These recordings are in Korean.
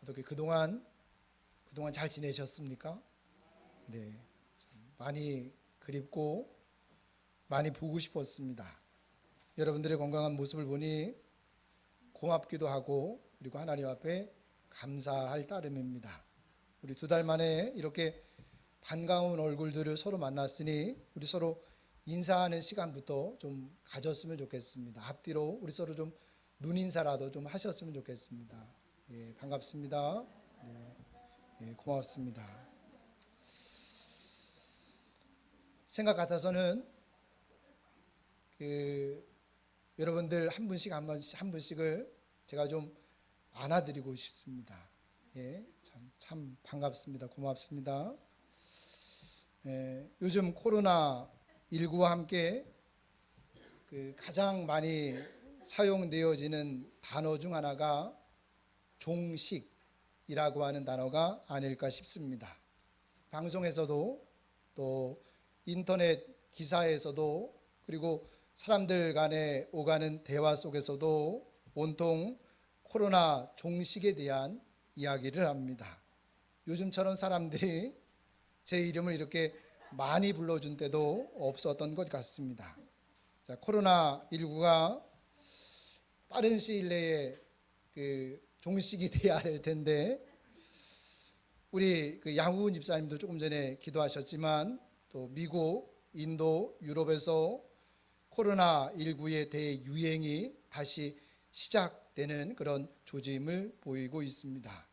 어떻게 그동안 잘 지내셨습니까? 네, 많이 그립고 많이 보고 싶었습니다. 여러분들의 건강한 모습을 보니 고맙기도 하고 그리고 하나님 앞에 감사할 따름입니다. 우리 2달 만에 이렇게 반가운 얼굴들을 서로 만났으니 우리 서로 인사하는 시간부터 좀 가졌으면 좋겠습니다. 앞뒤로 우리 서로 좀 눈인사라도 좀 하셨으면 좋겠습니다. 예, 반갑습니다. 네, 예, 고맙습니다. 생각 같아서는 여러분들 한 분씩을 제가 좀 안아드리고 싶습니다. 예, 참 반갑습니다. 고맙습니다. 예, 요즘 코로나19와 함께 가장 많이 사용되어지는 단어 중 하나가 종식이라고 하는 단어가 아닐까 싶습니다. 방송에서도 또 인터넷 기사에서도 그리고 사람들 간에 오가는 대화 속에서도 온통 코로나 종식에 대한 이야기를 합니다. 요즘처럼 사람들이 제 이름을 이렇게 많이 불러준 때도 없었던 것 같습니다. 자, 코로나19가 빠른 시일 내에 종식이 돼야 될 텐데 우리 양우은 집사님도 조금 전에 기도하셨지만 또 미국, 인도, 유럽에서 코로나19의 대유행이 다시 시작되는 그런 조짐을 보이고 있습니다.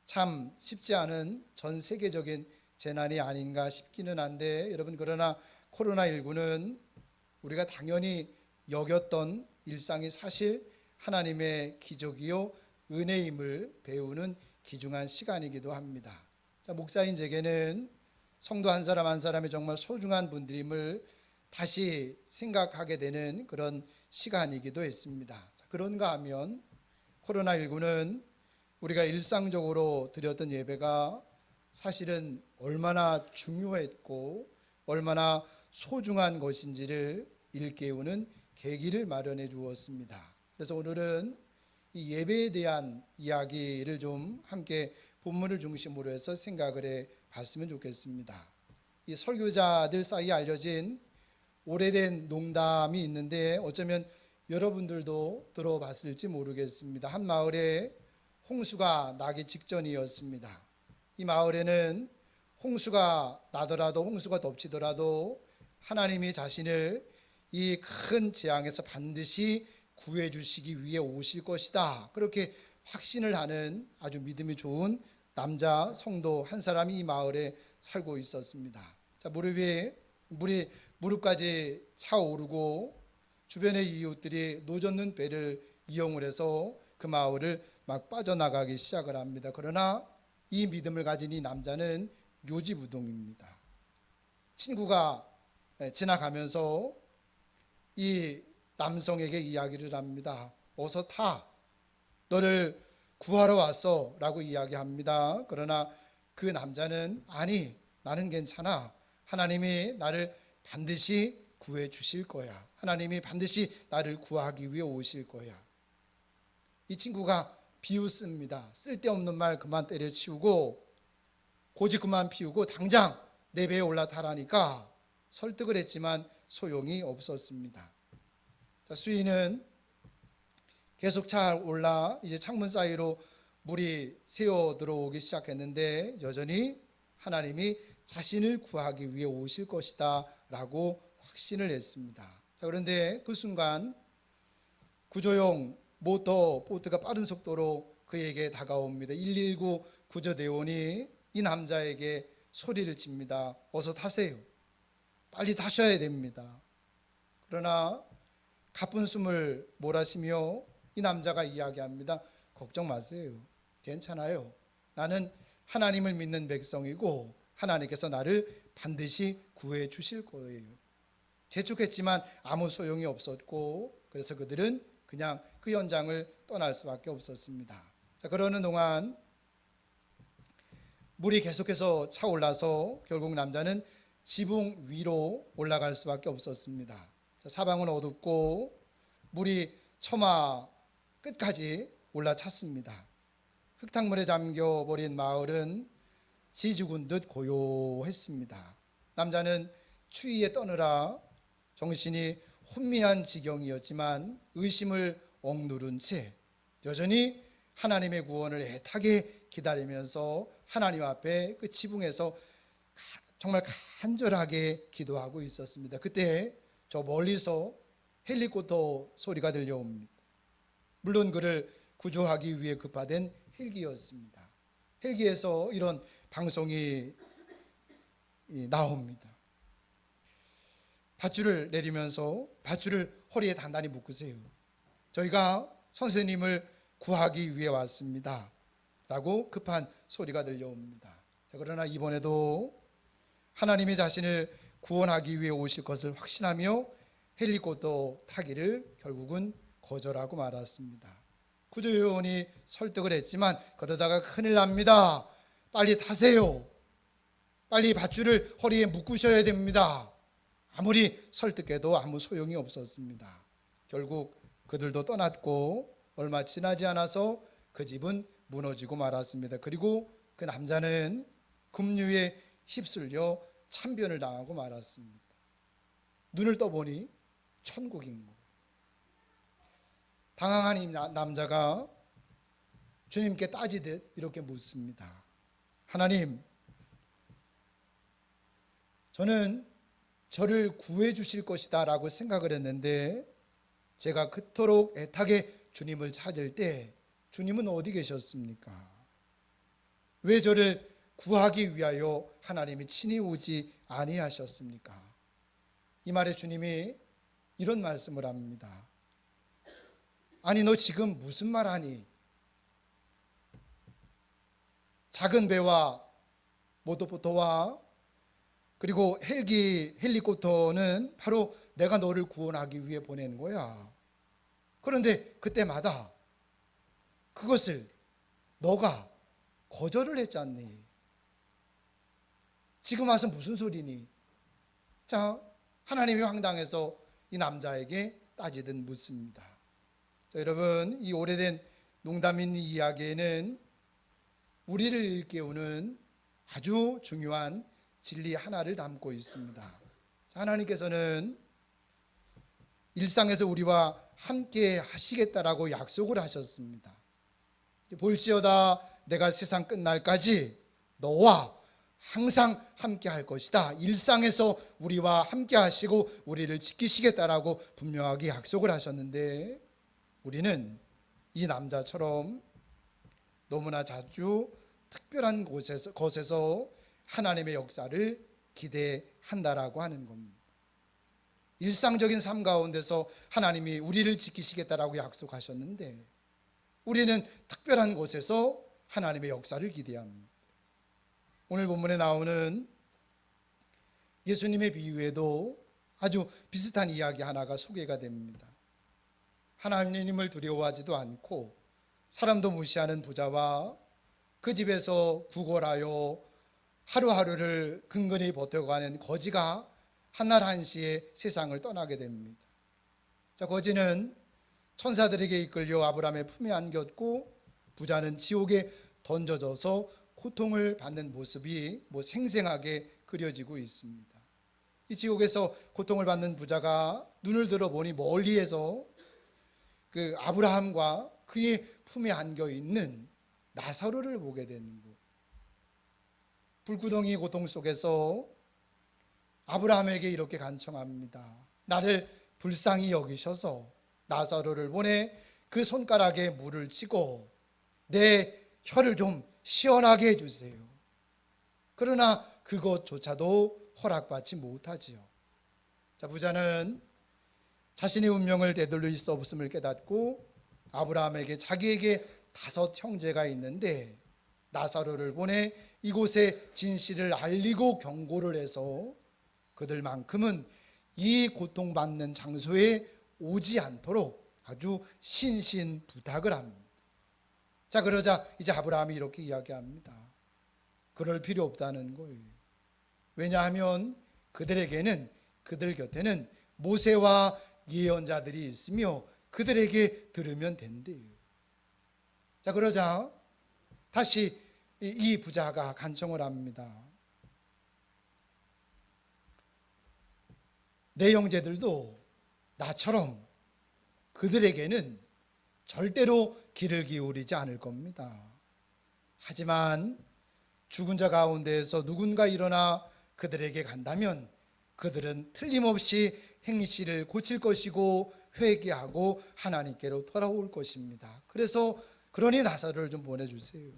참 쉽지 않은 전 세계적인 재난이 아닌가 싶기는 한데 여러분, 그러나 코로나19는 우리가 당연히 여겼던 일상이 사실 하나님의 기적이요 은혜임을 배우는 귀중한 시간이기도 합니다. 자, 목사인 제게는 성도 한 사람 한 사람이 정말 소중한 분들임을 다시 생각하게 되는 그런 시간이기도 했습니다. 자, 그런가 하면 코로나19는 우리가 일상적으로 드렸던 예배가 사실은 얼마나 중요했고 얼마나 소중한 것인지를 일깨우는 계기를 마련해 주었습니다. 그래서 오늘은 이 예배에 대한 이야기를 좀 함께 본문을 중심으로 해서 생각을 해 봤으면 좋겠습니다. 이 설교자들 사이에 알려진 오래된 농담이 있는데 어쩌면 여러분들도 들어봤을지 모르겠습니다. 한 마을에 홍수가 나기 직전이었습니다. 이 마을에는 홍수가 나더라도 홍수가 덮치더라도 하나님이 자신을 이 큰 재앙에서 반드시 구해 주시기 위해 오실 것이다, 그렇게 확신을 하는 아주 믿음이 좋은 남자 성도 한 사람이 이 마을에 살고 있었습니다. 자, 물이 무릎까지 차오르고 주변의 이웃들이 노젓는 배를 이용을 해서 그 마을을 막 빠져나가기 시작을 합니다. 그러나 이 믿음을 가진 이 남자는 요지부동입니다. 친구가 지나가면서 이 남성에게 이야기를 합니다. 어서 타, 너를 구하러 왔어 라고 이야기합니다. 그러나 그 남자는 아니, 나는 괜찮아, 하나님이 나를 반드시 구해 주실 거야, 하나님이 반드시 나를 구하기 위해 오실 거야. 이 친구가 비웃습니다. 쓸데없는 말 그만 때려치우고 고집 그만 피우고 당장 내 배에 올라타라니까 설득을 했지만 소용이 없었습니다. 자, 수인은 계속 차 올라 이제 창문 사이로 물이 새어 들어오기 시작했는데 여전히 하나님이 자신을 구하기 위해 오실 것이다 라고 확신을 했습니다. 자, 그런데 그 순간 구조용 모터 보트가 빠른 속도로 그에게 다가옵니다. 119 구조대원이 이 남자에게 소리를 칩니다. 어서 타세요, 빨리 타셔야 됩니다. 그러나 가쁜 숨을 몰아쉬며 이 남자가 이야기합니다. 걱정 마세요, 괜찮아요, 나는 하나님을 믿는 백성이고 하나님께서 나를 반드시 구해 주실 거예요. 재촉했지만 아무 소용이 없었고 그래서 그들은 그냥 그 현장을 떠날 수밖에 없었습니다. 자, 그러는 동안 물이 계속해서 차올라서 결국 남자는 지붕 위로 올라갈 수밖에 없었습니다. 자, 사방은 어둡고 물이 처마 끝까지 올라찼습니다. 흙탕물에 잠겨버린 마을은 지죽은 듯 고요했습니다. 남자는 추위에 떠느라 정신이 혼미한 지경이었지만 의심을 억누른 채 여전히 하나님의 구원을 애타게 기다리면서 하나님 앞에 그 지붕에서 정말 간절하게 기도하고 있었습니다. 그때 저 멀리서 헬리콥터 소리가 들려옵니다. 물론 그를 구조하기 위해 급파된 헬기였습니다. 헬기에서 이런 방송이 나옵니다. 밧줄을 내리면서 밧줄을 허리에 단단히 묶으세요. 저희가 선생님을 구하기 위해 왔습니다. 라고 급한 소리가 들려옵니다. 그러나 이번에도 하나님이 자신을 구원하기 위해 오실 것을 확신하며 헬리콥터 타기를 결국은 거절하고 말았습니다. 구조요원이 설득을 했지만 그러다가 큰일 납니다. 빨리 타세요. 빨리 밧줄을 허리에 묶으셔야 됩니다. 아무리 설득해도 아무 소용이 없었습니다. 결국 그들도 떠났고 얼마 지나지 않아서 그 집은 무너지고 말았습니다. 그리고 그 남자는 급류에 휩쓸려 참변을 당하고 말았습니다. 눈을 떠보니 천국인 거예요. 당황한 이 남자가 주님께 따지듯 이렇게 묻습니다. 하나님, 저는 저를 구해 주실 것이다 라고 생각을 했는데 제가 그토록 애타게 주님을 찾을 때 주님은 어디 계셨습니까? 왜 저를 구하기 위하여 하나님이 친히 오지 아니하셨습니까? 이 말에 주님이 이런 말씀을 합니다. 아니, 너 지금 무슨 말 하니? 작은 배와 모터보트와 그리고 헬리콥터는 바로 내가 너를 구원하기 위해 보낸 거야. 그런데 그때마다 그것을 너가 거절을 했잖니. 지금 와서 무슨 소리니? 자, 하나님이 황당해서 이 남자에게 따지듯 묻습니다. 자, 여러분, 이 오래된 농담인 이야기에는 우리를 일깨우는 아주 중요한 진리 하나를 담고 있습니다. 자, 하나님께서는 일상에서 우리와 함께 하시겠다라고 약속을 하셨습니다. 볼지어다 내가 세상 끝날까지 너와 항상 함께 할 것이다. 일상에서 우리와 함께 하시고 우리를 지키시겠다라고 분명하게 약속을 하셨는데 우리는 이 남자처럼 너무나 자주 특별한 것에서 하나님의 역사를 기대한다라고 하는 겁니다. 일상적인 삶 가운데서 하나님이 우리를 지키시겠다라고 약속하셨는데 우리는 특별한 곳에서 하나님의 역사를 기대합니다. 오늘 본문에 나오는 예수님의 비유에도 아주 비슷한 이야기 하나가 소개가 됩니다. 하나님을 두려워하지도 않고 사람도 무시하는 부자와 그 집에서 구걸하여 하루하루를 근근히 버텨가는 거지가 한날 한시에 세상을 떠나게 됩니다. 자, 거지는 천사들에게 이끌려 아브라함의 품에 안겼고 부자는 지옥에 던져져서 고통을 받는 모습이 생생하게 그려지고 있습니다. 이 지옥에서 고통을 받는 부자가 눈을 들어 보니 멀리에서 그 아브라함과 그의 품에 안겨 있는 나사로를 보게 되는 거예요. 불구덩이 고통 속에서 아브라함에게 이렇게 간청합니다. 나를 불쌍히 여기셔서 나사로를 보내 그 손가락에 물을 치고 내 혀를 좀 시원하게 해주세요. 그러나 그것조차도 허락받지 못하지요. 자, 부자는 자신의 운명을 되돌릴 수 없음을 깨닫고 아브라함에게 자기에게 5 형제가 있는데 나사로를 보내 이곳의 진실을 알리고 경고를 해서 그들만큼은 이 고통받는 장소에 오지 않도록 아주 신신부탁을 합니다. 자, 그러자 이제 아브라함이 이렇게 이야기합니다. 그럴 필요 없다는 거예요. 왜냐하면 그들에게는 그들 곁에는 모세와 예언자들이 있으며 그들에게 들으면 된대요. 자, 그러자 다시 이 부자가 간청을 합니다. 내 형제들도 나처럼 그들에게는 절대로 귀를 기울이지 않을 겁니다. 하지만 죽은 자 가운데에서 누군가 일어나 그들에게 간다면 그들은 틀림없이 행실을 고칠 것이고 회개하고 하나님께로 돌아올 것입니다. 그래서 그러니 나사로를 좀 보내주세요.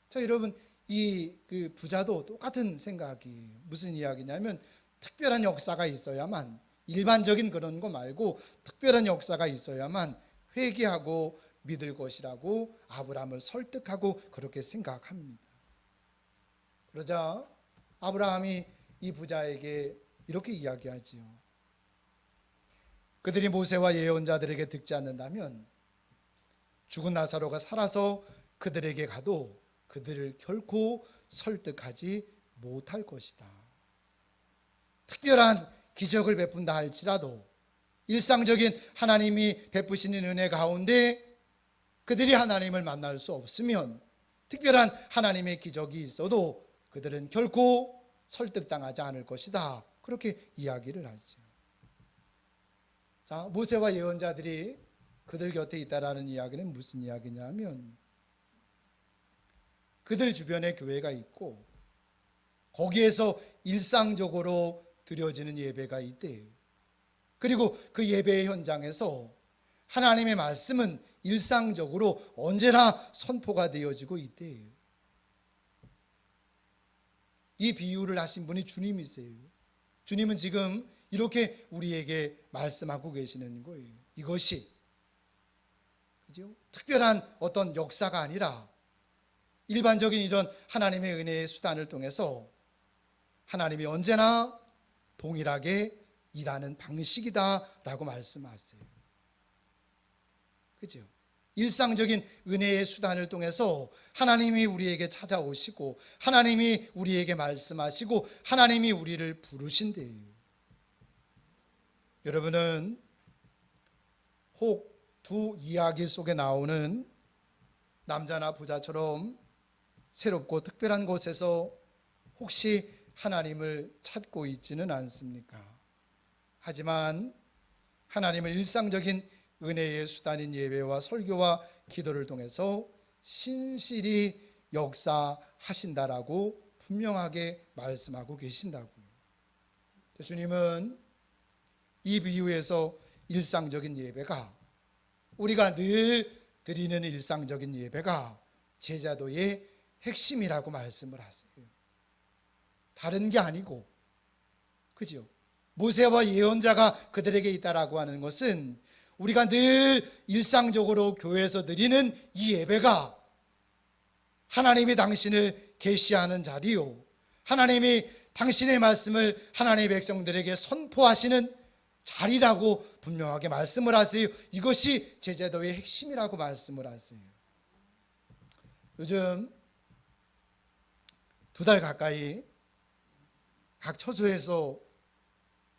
자, 여러분, 이 부자도 똑같은 생각이 무슨 이야기냐면 특별한 역사가 있어야만, 일반적인 그런 거 말고 특별한 역사가 있어야만 회개하고 믿을 것이라고 아브라함을 설득하고 그렇게 생각합니다. 그러자 아브라함이 이 부자에게 이렇게 이야기하지요. 그들이 모세와 예언자들에게 듣지 않는다면 죽은 나사로가 살아서 그들에게 가도 그들을 결코 설득하지 못할 것이다. 특별한 기적을 베푼다 할지라도 일상적인 하나님이 베푸시는 은혜 가운데 그들이 하나님을 만날 수 없으면 특별한 하나님의 기적이 있어도 그들은 결코 설득당하지 않을 것이다. 그렇게 이야기를 하죠. 자, 모세와 예언자들이 그들 곁에 있다라는 이야기는 무슨 이야기냐면 그들 주변에 교회가 있고 거기에서 일상적으로 드려지는 예배가 있대요. 그리고 그 예배의 현장에서 하나님의 말씀은 일상적으로 언제나 선포가 되어지고 있대요. 이 비유를 하신 분이 주님이세요. 주님은 지금 이렇게 우리에게 말씀하고 계시는 거예요. 이것이 그죠? 특별한 어떤 역사가 아니라 일반적인 이런 하나님의 은혜의 수단을 통해서 하나님이 언제나 동일하게 일하는 방식이다라고 말씀하세요. 그죠? 일상적인 은혜의 수단을 통해서 하나님이 우리에게 찾아오시고 하나님이 우리에게 말씀하시고 하나님이 우리를 부르신대요. 여러분은 혹 두 이야기 속에 나오는 남자나 부자처럼 새롭고 특별한 곳에서 혹시 하나님을 찾고 있지는 않습니까? 하지만 하나님은 일상적인 은혜의 수단인 예배와 설교와 기도를 통해서 신실히 역사하신다라고 분명하게 말씀하고 계신다고요. 주님은 이 비유에서 일상적인 예배가, 우리가 늘 드리는 일상적인 예배가 제자도의 핵심이라고 말씀을 하세요. 다른 게 아니고, 그죠? 모세와 예언자가 그들에게 있다라고 하는 것은 우리가 늘 일상적으로 교회에서 드리는 이 예배가 하나님이 당신을 계시하는 자리요, 하나님이 당신의 말씀을 하나님의 백성들에게 선포하시는 자리라고 분명하게 말씀을 하세요. 이것이 제자도의 핵심이라고 말씀을 하세요. 요즘 2달 가까이 각 처소에서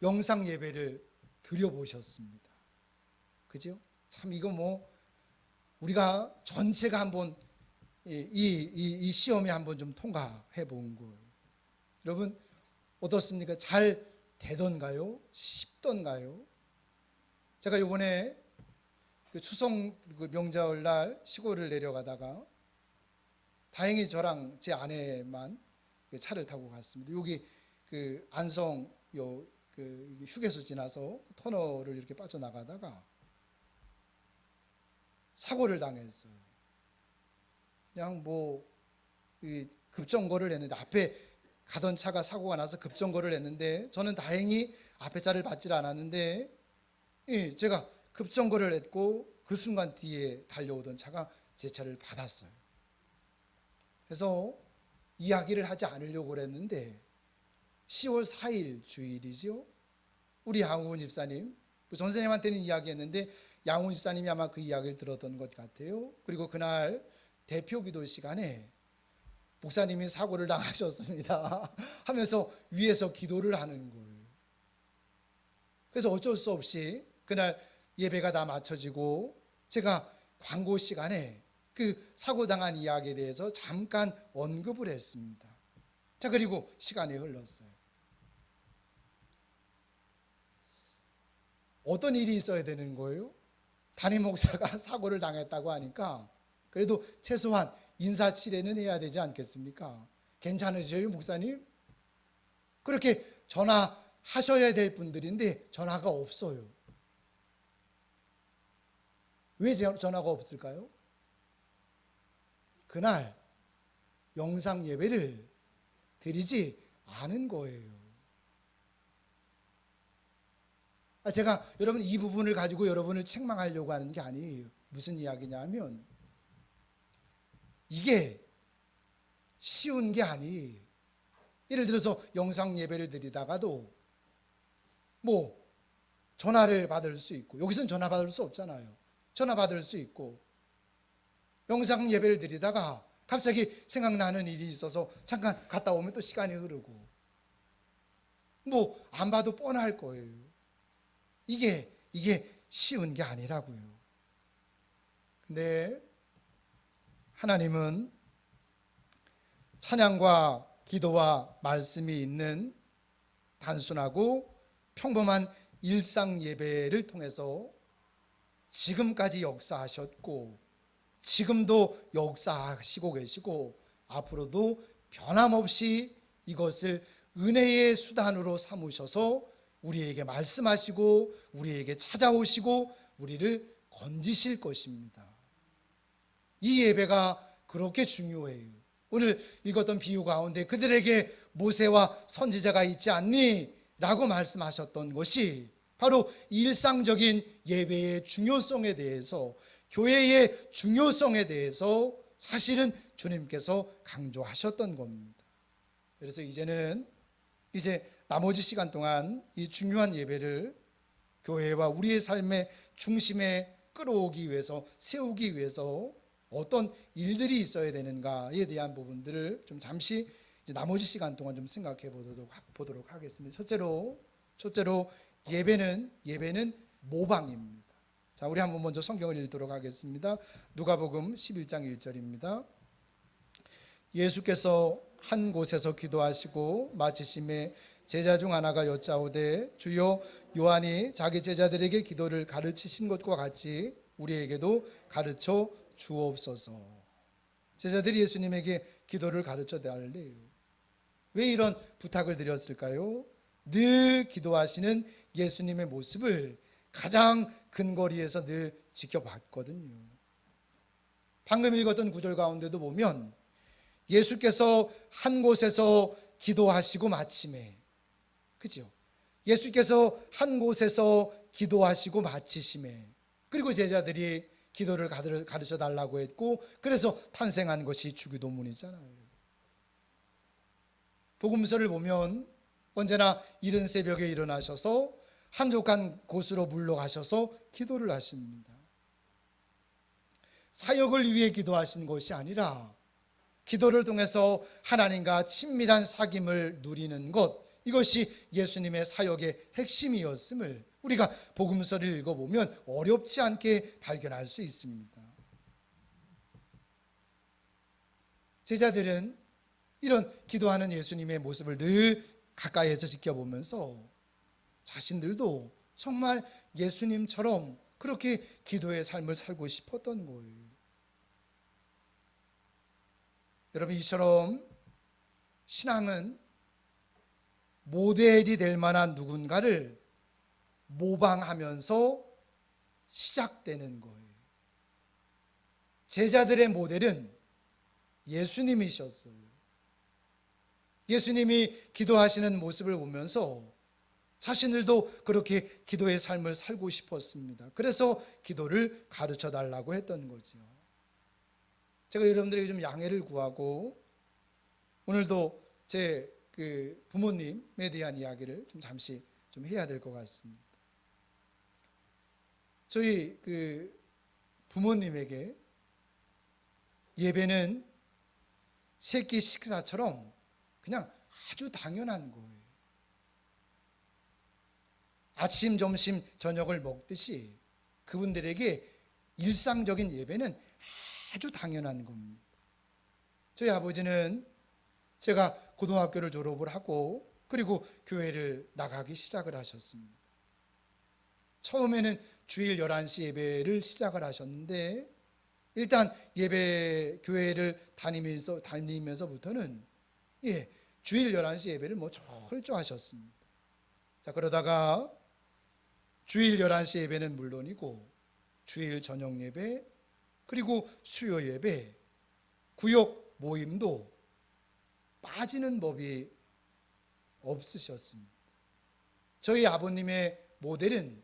영상 예배를 드려보셨습니다. 그죠? 참 이거 우리가 전체가 한번 이 시험에 한번 좀 통과해 본 거예요. 여러분 어떻습니까? 잘 되던가요? 쉽던가요? 제가 이번에 추석 명절날 시골을 내려가다가 다행히 저랑 제 아내만 차를 타고 갔습니다. 여기 안성 휴게소 지나서 터널을 이렇게 빠져나가다가 사고를 당했어요. 그냥 급정거를 했는데 앞에 가던 차가 사고가 나서 급정거를 했는데 저는 다행히 앞에 차를 받질 않았는데 제가 급정거를 했고 그 순간 뒤에 달려오던 차가 제 차를 받았어요. 그래서 이야기를 하지 않으려고 그랬는데 10월 4일 주일이죠. 우리 양훈 집사님, 전 선생님한테는 이야기했는데 양훈 집사님이 아마 그 이야기를 들었던 것 같아요. 그리고 그날 대표 기도 시간에 목사님이 사고를 당하셨습니다 하면서 위에서 기도를 하는 거예요. 그래서 어쩔 수 없이 그날 예배가 다 마쳐지고 제가 광고 시간에 그 사고당한 이야기에 대해서 잠깐 언급을 했습니다. 자, 그리고 시간이 흘렀어요. 어떤 일이 있어야 되는 거예요? 담임 목사가 사고를 당했다고 하니까 그래도 최소한 인사치레는 해야 되지 않겠습니까? 괜찮으세요, 목사님? 그렇게 전화하셔야 될 분들인데 전화가 없어요. 왜 전화가 없을까요? 그날 영상 예배를 드리지 않은 거예요. 제가 여러분 이 부분을 가지고 여러분을 책망하려고 하는 게 아니에요. 무슨 이야기냐면 이게 쉬운 게 아니에요. 예를 들어서 영상 예배를 드리다가도 뭐 전화를 받을 수 있고, 여기서는 전화 받을 수 없잖아요. 전화 받을 수 있고, 영상 예배를 드리다가 갑자기 생각나는 일이 있어서 잠깐 갔다 오면 또 시간이 흐르고, 뭐 안 봐도 뻔할 거예요. 이게 쉬운 게 아니라고요. 근데 하나님은 찬양과 기도와 말씀이 있는 단순하고 평범한 일상 예배를 통해서 지금까지 역사하셨고, 지금도 역사하시고 계시고, 앞으로도 변함없이 이것을 은혜의 수단으로 삼으셔서 우리에게 말씀하시고 우리에게 찾아오시고 우리를 건지실 것입니다. 이 예배가 그렇게 중요해요. 오늘 읽었던 비유 가운데 그들에게 모세와 선지자가 있지 않니? 라고 말씀하셨던 것이 바로 일상적인 예배의 중요성에 대해서, 교회의 중요성에 대해서 사실은 주님께서 강조하셨던 겁니다. 그래서 이제 나머지 시간 동안 이 중요한 예배를 교회와 우리의 삶의 중심에 끌어오기 위해서, 세우기 위해서 어떤 일들이 있어야 되는가에 대한 부분들을 좀 잠시 이제 나머지 시간 동안 좀 생각해 보도록 하겠습니다. 첫째로 예배는 모방입니다. 자, 우리 한번 먼저 성경을 읽도록 하겠습니다. 누가복음 11장 1절입니다. 예수께서 한 곳에서 기도하시고 마치심에 제자 중 하나가 여짜오되 주여, 요한이 자기 제자들에게 기도를 가르치신 것과 같이 우리에게도 가르쳐 주옵소서. 제자들이 예수님에게 기도를 가르쳐 달래요. 왜 이런 부탁을 드렸을까요? 늘 기도하시는 예수님의 모습을 가장 근거리에서 늘 지켜봤거든요. 방금 읽었던 구절 가운데도 보면 예수께서 한 곳에서 기도하시고 마침에, 그죠? 예수께서 한 곳에서 기도하시고 마치심에, 그리고 제자들이 기도를 가르쳐 달라고 했고, 그래서 탄생한 것이 주기도문이잖아요. 복음서를 보면 언제나 이른 새벽에 일어나셔서 한적한 곳으로 물러가셔서 기도를 하십니다. 사역을 위해 기도하신 것이 아니라 기도를 통해서 하나님과 친밀한 사귐을 누리는 것, 이것이 예수님의 사역의 핵심이었음을 우리가 복음서를 읽어보면 어렵지 않게 발견할 수 있습니다. 제자들은 이런 기도하는 예수님의 모습을 늘 가까이에서 지켜보면서 자신들도 정말 예수님처럼 그렇게 기도의 삶을 살고 싶었던 거예요. 여러분, 이처럼 신앙은 모델이 될 만한 누군가를 모방하면서 시작되는 거예요. 제자들의 모델은 예수님이셨어요. 예수님이 기도하시는 모습을 보면서 자신들도 그렇게 기도의 삶을 살고 싶었습니다. 그래서 기도를 가르쳐 달라고 했던 거죠. 제가 여러분들에게 좀 양해를 구하고 오늘도 제 부모님에 대한 이야기를 좀 잠시 좀 해야 될 것 같습니다. 저희 부모님에게 예배는 새끼 식사처럼 그냥 아주 당연한 거예요. 아침, 점심, 저녁을 먹듯이 그분들에게 일상적인 예배는 아주 당연한 겁니다. 저희 아버지는 제가 고등학교를 졸업을 하고 그리고 교회를 나가기 시작을 하셨습니다. 처음에는 주일 11시 예배를 시작을 하셨는데 일단 예배 교회를 다니면서부터는 주일 11시 예배를 철저하셨습니다. 자, 그러다가 주일 11시 예배는 물론이고 주일 저녁 예배 그리고 수요 예배 구역 모임도 빠지는 법이 없으셨습니다. 저희 아버님의 모델은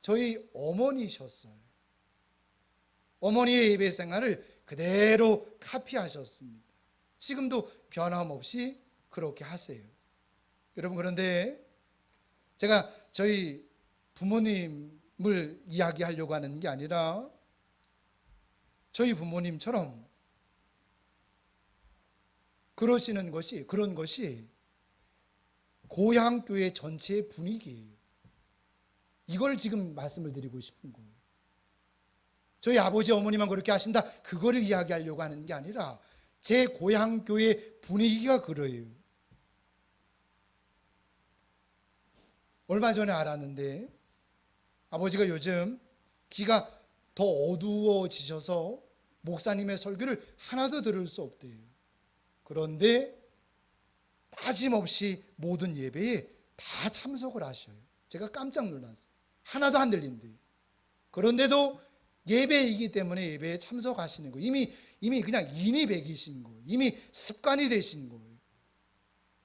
저희 어머니셨어요. 어머니의 예배 생활을 그대로 카피하셨습니다. 지금도 변함없이 그렇게 하세요. 여러분, 그런데 제가 저희 부모님을 이야기하려고 하는 게 아니라 저희 부모님처럼 그런 것이 고향교회 전체의 분위기예요. 이걸 지금 말씀을 드리고 싶은 거예요. 저희 아버지 어머니만 그렇게 하신다, 그거를 이야기하려고 하는 게 아니라 제 고향교회 분위기가 그래요. 얼마 전에 알았는데 아버지가 요즘 귀가 더 어두워지셔서 목사님의 설교를 하나도 들을 수 없대요. 그런데 빠짐없이 모든 예배에 다 참석을 하셔요. 제가 깜짝 놀랐어요. 하나도 안 들린대요. 그런데도 예배이기 때문에 예배에 참석하시는 거예요. 이미 그냥 인이 배기신 거예요. 이미 습관이 되신 거예요.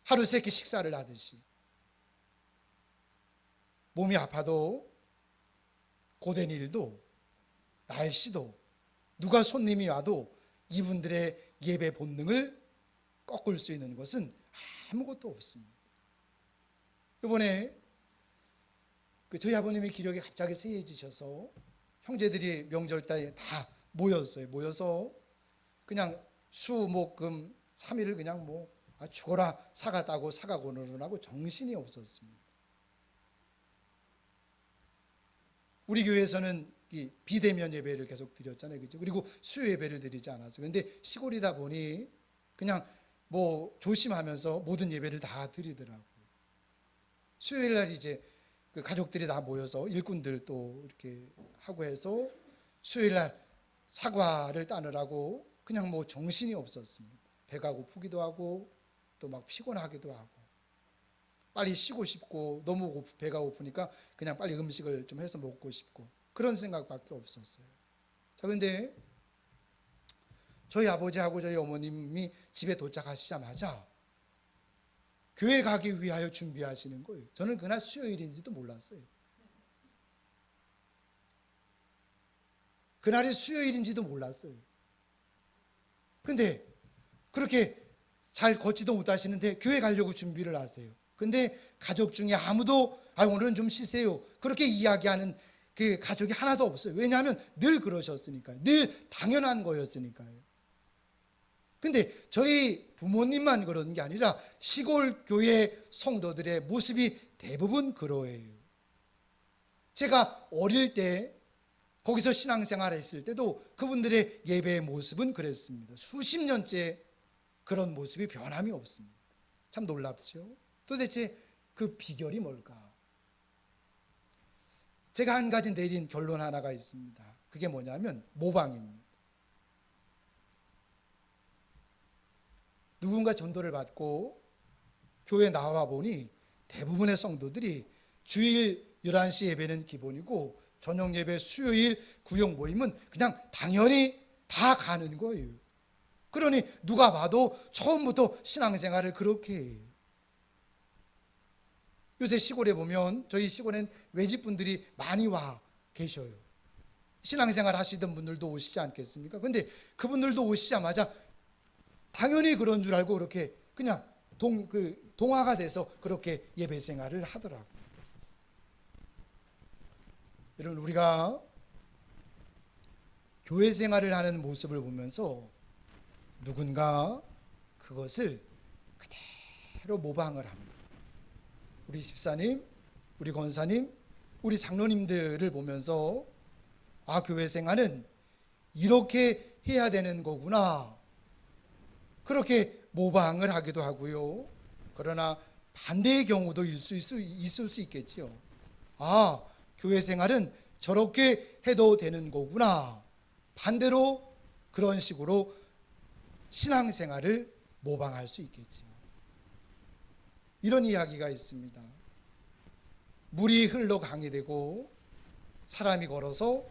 하루 세 끼 식사를 하듯이. 몸이 아파도 고된 일도 날씨도 누가 손님이 와도 이분들의 예배 본능을 꺾을 수 있는 것은 아무것도 없습니다. 이번에 저희 아버님의 기력이 갑자기 세해지셔서 형제들이 명절때 다 모였어요. 모여서 그냥 수, 목, 금 3일을 그냥 죽어라 사과 따고 사과 고노를 하고 정신이 없었습니다. 우리 교회에서는 이 비대면 예배를 계속 드렸잖아요. 그죠? 그리고 수요 예배를 드리지 않았어요. 그런데 시골이다 보니 그냥 조심하면서 모든 예배를 다 드리더라고요. 수요일 날 이제 그 가족들이 다 모여서 일꾼들 또 이렇게 하고 해서 수요일 날 사과를 따느라고 그냥 정신이 없었습니다. 배가 고프기도 하고 또 막 피곤하기도 하고 빨리 쉬고 싶고 너무 배가 고프니까 그냥 빨리 음식을 좀 해서 먹고 싶고 그런 생각밖에 없었어요. 자, 근데 저희 아버지하고 저희 어머님이 집에 도착하시자마자 교회 가기 위하여 준비하시는 거예요. 저는 그날 수요일인지도 몰랐어요. 그날이 수요일인지도 몰랐어요. 그런데 그렇게 잘 걷지도 못하시는데 교회 가려고 준비를 하세요. 근데 가족 중에 아무도 오늘은 좀 쉬세요 그렇게 이야기하는 그 가족이 하나도 없어요. 왜냐하면 늘 그러셨으니까요. 늘 당연한 거였으니까요. 근데 저희 부모님만 그런 게 아니라 시골 교회 성도들의 모습이 대부분 그러해요. 제가 어릴 때 거기서 신앙생활 했을 때도 그분들의 예배의 모습은 그랬습니다. 수십 년째 그런 모습이 변함이 없습니다. 참 놀랍죠. 도대체 그 비결이 뭘까? 제가 한 가지 내린 결론 하나가 있습니다. 그게 뭐냐면 모방입니다. 누군가 전도를 받고 교회에 나와 보니 대부분의 성도들이 주일 11시 예배는 기본이고 저녁 예배, 수요일, 구역 모임은 그냥 당연히 다 가는 거예요. 그러니 누가 봐도 처음부터 신앙생활을 그렇게 해요. 요새 시골에 보면 저희 시골엔 외집분들이 많이 와 계셔요. 신앙생활 하시던 분들도 오시지 않겠습니까? 근데 그분들도 오시자마자 당연히 그런 줄 알고 그렇게 그냥 동화가 돼서 그렇게 예배 생활을 하더라고요. 여러분, 우리가 교회 생활을 하는 모습을 보면서 누군가 그것을 그대로 모방을 합니다. 우리 집사님, 우리 권사님, 우리 장로님들을 보면서 교회 생활은 이렇게 해야 되는 거구나. 그렇게 모방을 하기도 하고요. 그러나 반대의 경우도 있을 수 있겠지요. 아, 교회 생활은 저렇게 해도 되는 거구나. 반대로 그런 식으로 신앙생활을 모방할 수 있겠지요. 이런 이야기가 있습니다. 물이 흘러 강이 되고 사람이 걸어서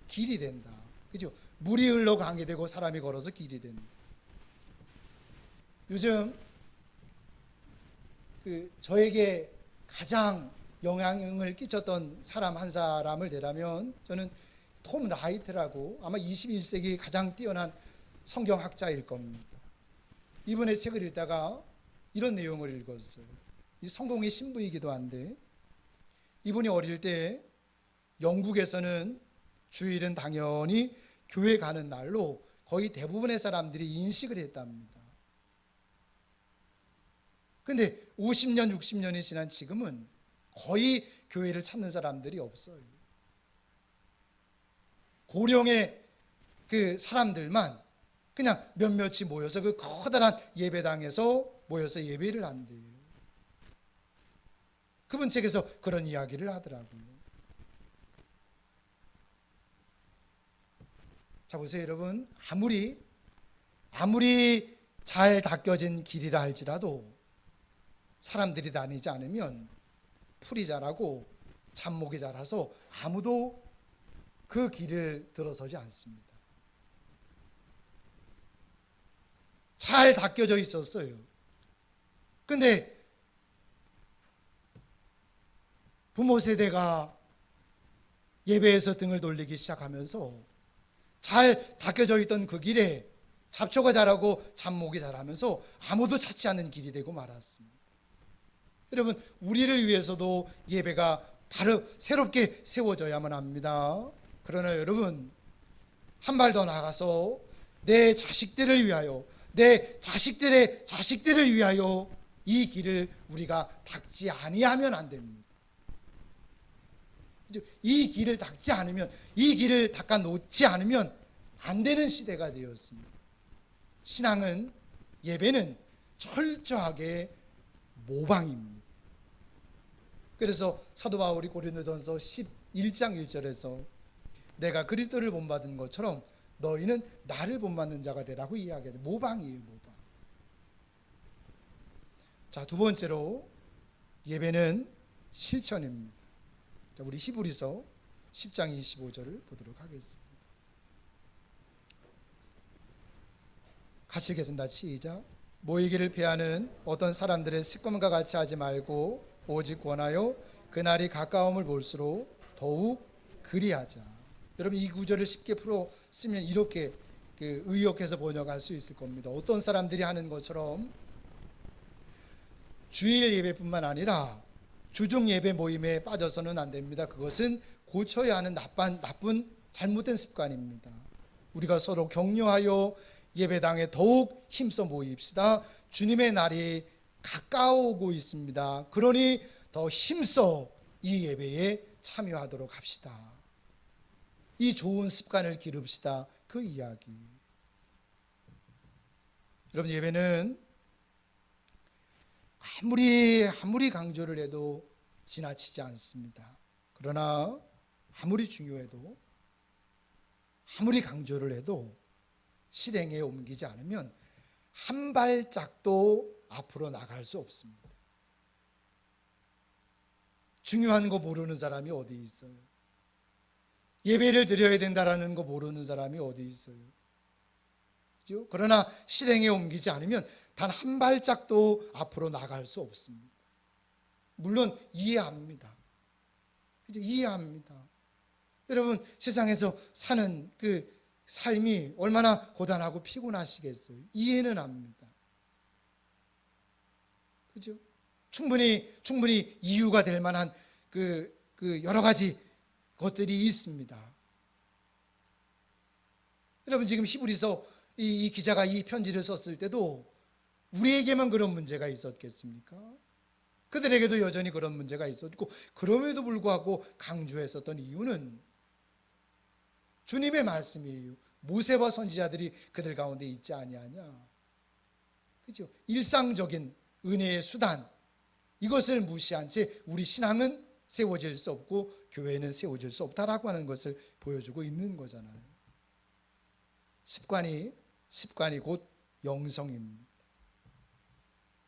길이 된다. 그죠? 물이 흘러 강이 되고 사람이 걸어서 길이 된다. 요즘 저에게 가장 영향을 끼쳤던 사람 한 사람을 대라면 저는 톰 라이트라고 아마 21세기 가장 뛰어난 성경학자일 겁니다. 이분의 책을 읽다가 이런 내용을 읽었어요. 이 성공의 신부이기도 한데, 이분이 어릴 때 영국에서는 주일은 당연히 교회 가는 날로 거의 대부분의 사람들이 인식을 했답니다. 그런데 50년, 60년이 지난 지금은 거의 교회를 찾는 사람들이 없어요. 고령의 그 사람들만 그냥 몇몇이 모여서 그 커다란 예배당에서 모여서 예배를 한대요. 그분 책에서 그런 이야기를 하더라고요. 자, 보세요, 여러분. 아무리 잘 닦여진 길이라 할지라도 사람들이 다니지 않으면 풀이 자라고 잡목이 자라서 아무도 그 길을 들어서지 않습니다. 잘 닦여져 있었어요. 근데 부모 세대가 예배에서 등을 돌리기 시작하면서 잘 닦여져 있던 그 길에 잡초가 자라고 잡목이 자라면서 아무도 찾지 않는 길이 되고 말았습니다. 여러분, 우리를 위해서도 예배가 바로 새롭게 세워져야만 합니다. 그러나 여러분, 한 발 더 나가서 내 자식들을 위하여, 내 자식들의 자식들을 위하여 이 길을 우리가 닦지 아니하면 안 됩니다. 이 길을 닦지 않으면, 이 길을 닦아 놓지 않으면 안 되는 시대가 되었습니다. 신앙은, 예배는 철저하게 모방입니다. 그래서 사도 바울이 고린도전서 11장 1절에서 내가 그리스도를 본받은 것처럼 너희는 나를 본받는 자가 되라고 이야기하죠. 모방이에요, 모방. 자, 두 번째로 예배는 실천입니다. 자, 우리 히브리서 10장 25절을 보도록 하겠습니다. 같이 읽겠습니다. 시작. 모이기를 피하는 어떤 사람들의 습관과 같이 하지 말고 오직 권하여 그날이 가까움을 볼수록 더욱 그리하자. 여러분, 이 구절을 쉽게 풀어 쓰면 이렇게 의역해서 번역할 수 있을 겁니다. 어떤 사람들이 하는 것처럼 주일 예배뿐만 아니라 주중 예배 모임에 빠져서는 안 됩니다. 그것은 고쳐야 하는 나쁜 잘못된 습관입니다. 우리가 서로 격려하여 예배당에 더욱 힘써 모입시다. 주님의 날이 가까워오고 있습니다. 그러니 더 힘써 이 예배에 참여하도록 합시다. 이 좋은 습관을 기릅시다. 그 이야기. 여러분, 예배는 아무리 강조를 해도 지나치지 않습니다. 그러나 아무리 중요해도, 아무리 강조를 해도 실행에 옮기지 않으면 한 발짝도 앞으로 나갈 수 없습니다. 중요한 거 모르는 사람이 어디 있어요? 예배를 드려야 된다라는 거 모르는 사람이 어디 있어요? 그렇죠? 그러나 실행에 옮기지 않으면 단 한 발짝도 앞으로 나갈 수 없습니다. 물론 이해합니다. 그렇죠? 이해합니다. 여러분, 세상에서 사는 그 삶이 얼마나 고단하고 피곤하시겠어요? 이해는 합니다. 그죠? 충분히 이유가 될 만한 그 여러 가지 것들이 있습니다. 여러분, 지금 히브리서 이 기자가 이 편지를 썼을 때도 우리에게만 그런 문제가 있었겠습니까? 그들에게도 여전히 그런 문제가 있었고, 그럼에도 불구하고 강조했었던 이유는 주님의 말씀이에요. 모세와 선지자들이 그들 가운데 있지 아니하냐. 그죠? 일상적인 은혜의 수단, 이것을 무시한 채 우리 신앙은 세워질 수 없고 교회는 세워질 수 없다라고 하는 것을 보여주고 있는 거잖아요. 습관이 곧 영성입니다.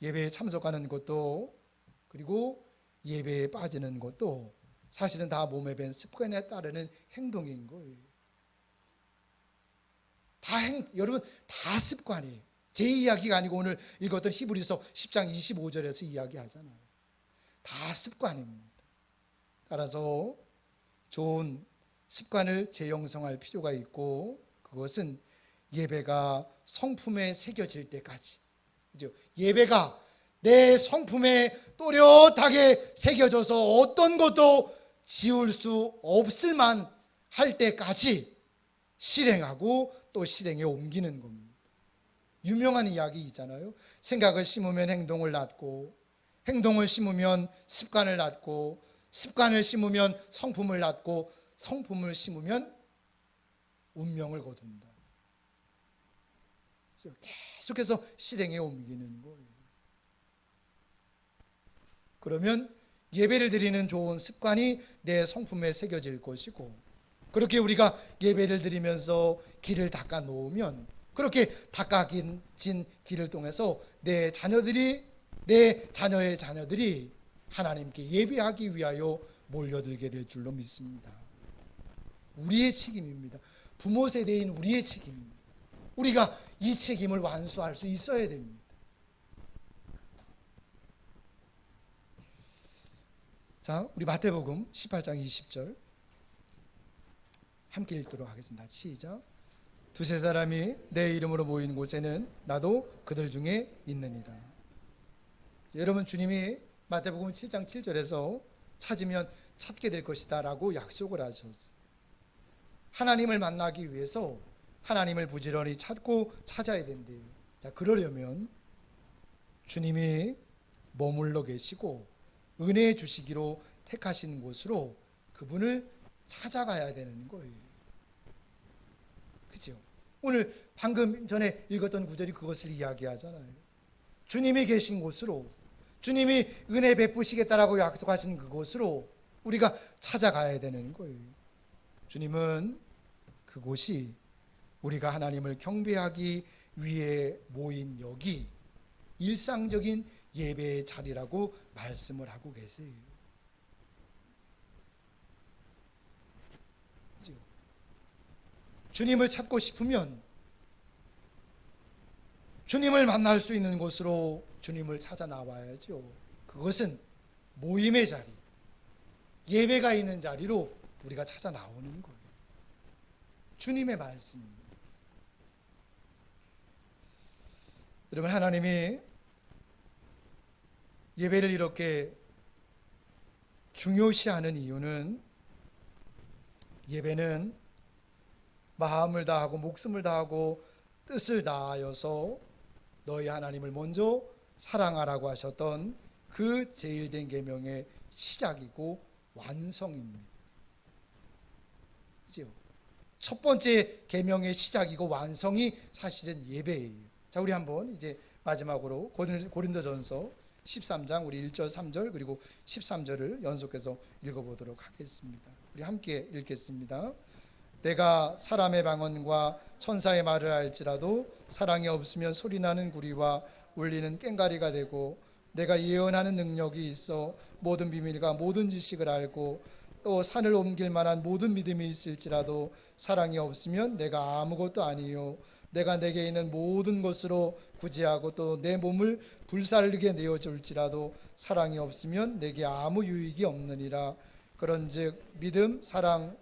예배에 참석하는 것도, 그리고 예배에 빠지는 것도 사실은 다 몸에 밴 습관에 따르는 행동인 거예요. 여러분 다 습관이에요. 제 이야기가 아니고 오늘 읽었던 히브리서 10장 25절에서 이야기하잖아요. 다 습관입니다. 따라서 좋은 습관을 재영성할 필요가 있고, 그것은 예배가 성품에 새겨질 때까지, 그죠? 예배가 내 성품에 또렷하게 새겨져서 어떤 것도 지울 수 없을 만 할 때까지 실행하고 또 실행에 옮기는 겁니다. 유명한 이야기 있잖아요. 생각을 심으면 행동을 낳고, 행동을 심으면 습관을 낳고, 습관을 심으면 성품을 낳고, 성품을 심으면 운명을 거둔다. 계속해서 실행에 옮기는 거예요. 그러면 예배를 드리는 좋은 습관이 내 성품에 새겨질 것이고, 그렇게 우리가 예배를 드리면서 길을 닦아 놓으면, 그렇게 닦아진 길을 통해서 내 자녀의 자녀들이 하나님께 예배하기 위하여 몰려들게 될 줄로 믿습니다. 우리의 책임입니다. 부모 세대인 우리의 책임입니다. 우리가 이 책임을 완수할 수 있어야 됩니다. 자, 우리 마태복음 18장 20절 함께 읽도록 하겠습니다. 시작. 두세 사람이 내 이름으로 모인 곳에는 나도 그들 중에 있느니라. 여러분, 주님이 마태복음 7장 7절에서 찾으면 찾게 될 것이다 라고 약속을 하셨어요. 하나님을 만나기 위해서 하나님을 부지런히 찾고 찾아야 된대요. 자, 그러려면 주님이 머물러 계시고 은혜 주시기로 택하신 곳으로 그분을 찾아가야 되는 거예요. 그죠? 오늘 방금 전에 읽었던 구절이 그것을 이야기하잖아요. 주님이 계신 곳으로, 주님이 은혜 베푸시겠다라고 약속하신 그곳으로 우리가 찾아가야 되는 거예요. 주님은 그곳이 우리가 하나님을 경배하기 위해 모인 여기 일상적인 예배의 자리라고 말씀을 하고 계세요. 그죠? 주님을 찾고 싶으면 주님을 만날 수 있는 곳으로 주님을 찾아 나와야죠. 그것은 모임의 자리, 예배가 있는 자리로 우리가 찾아 나오는 거예요. 주님의 말씀입니다. 여러분, 하나님이 예배를 이렇게 중요시하는 이유는, 예배는 마음을 다하고 목숨을 다하고 뜻을 다하여서 너희 하나님을 먼저 사랑하라고 하셨던 그 제일된 계명의 시작이고 완성입니다. 그죠? 첫 번째 계명의 시작이고 완성이 사실은 예배예요. 자, 우리 한번 이제 마지막으로 고린도전서 13장 우리 1절 3절 그리고 13절을 연속해서 읽어보도록 하겠습니다. 우리 함께 읽겠습니다. 내가 사람의 방언과 천사의 말을 알지라도 사랑이 없으면 소리나는 구리와 울리는 꽹과리가 되고, 내가 예언하는 능력이 있어 모든 비밀과 모든 지식을 알고 또 산을 옮길 만한 모든 믿음이 있을지라도 사랑이 없으면 내가 아무것도 아니요, 내가 내게 있는 모든 것으로 구제하고 또 내 몸을 불살르게 내어줄지라도 사랑이 없으면 내게 아무 유익이 없느니라. 그런즉 믿음, 사랑,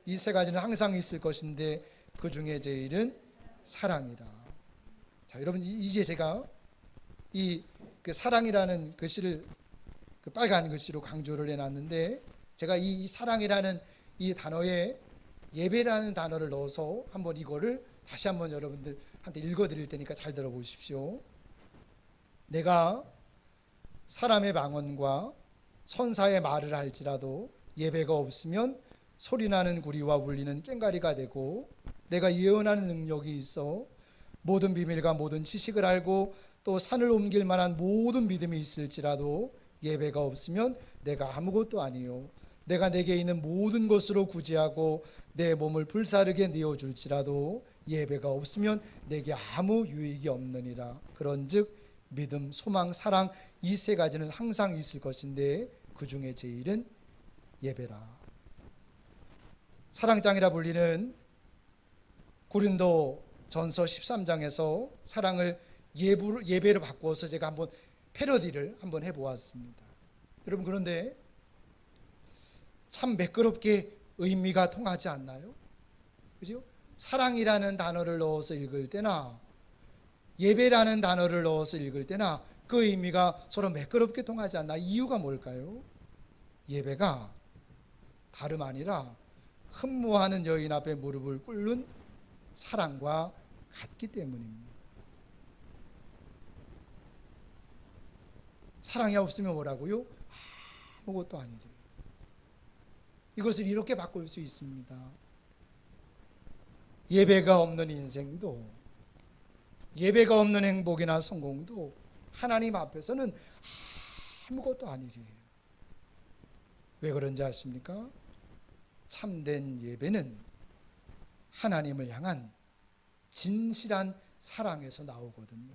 이 세 가지는 항상 있을 것인데 그 중에 제일은 사랑이라. 자, 여러분, 이제 제가 그 사랑이라는 글씨를 그 빨간 글씨로 강조를 해놨는데, 제가 이 사랑이라는 이 단어에 예배라는 단어를 넣어서 한번 이거를 다시 한번 여러분들한테 읽어드릴 테니까 잘 들어보십시오. 내가 사람의 방언과 천사의 말을 할지라도 예배가 없으면 소리나는 구리와 울리는 꽹과리가 되고, 내가 예언하는 능력이 있어 모든 비밀과 모든 지식을 알고 또 산을 옮길 만한 모든 믿음이 있을지라도 예배가 없으면 내가 아무것도 아니요 내가 내게 있는 모든 것으로 구제하고 내 몸을 불사르게 내어줄지라도 예배가 없으면 내게 아무 유익이 없느니라. 그런즉 믿음, 소망, 사랑 이 세 가지는 항상 있을 것인데 그 중에 제일은 예배라. 사랑장이라 불리는 고린도 전서 13장에서 사랑을 예배로 바꾸어서 제가 한번 패러디를 한번 해보았습니다. 여러분, 그런데 참 매끄럽게 의미가 통하지 않나요? 그죠? 사랑이라는 단어를 넣어서 읽을 때나 예배라는 단어를 넣어서 읽을 때나 그 의미가 서로 매끄럽게 통하지 않나. 이유가 뭘까요? 예배가 다름 아니라 흠모하는 여인 앞에 무릎을 꿇는 사랑과 같기 때문입니다. 사랑이 없으면 뭐라고요? 아무것도 아니죠. 이것을 이렇게 바꿀 수 있습니다. 예배가 없는 인생도, 예배가 없는 행복이나 성공도 하나님 앞에서는 아무것도 아니지. 왜 그런지 아십니까? 참된 예배는 하나님을 향한 진실한 사랑에서 나오거든요.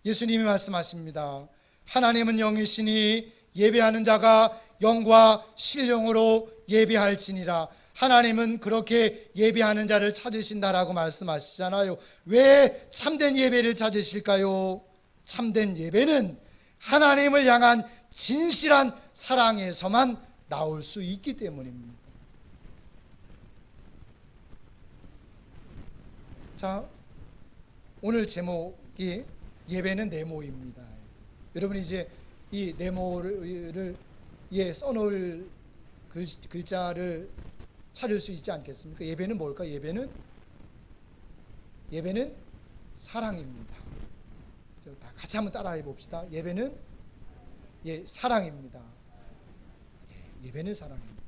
예수님이 말씀하십니다. 하나님은 영이시니 예배하는 자가 영과 신령으로 예배할지니라. 하나님은 그렇게 예배하는 자를 찾으신다라고 말씀하시잖아요. 왜 참된 예배를 찾으실까요? 참된 예배는 하나님을 향한 진실한 사랑에서만 나올 수 있기 때문입니다. 자, 오늘 제목이 예배는 네모입니다. 여러분 이제 이 네모를 써놓을 글자를 찾을 수 있지 않겠습니까? 예배는 뭘까? 예배는 사랑입니다. 다 같이 한번 따라해 봅시다. 예배는 사랑입니다. 예배는 사랑입니다.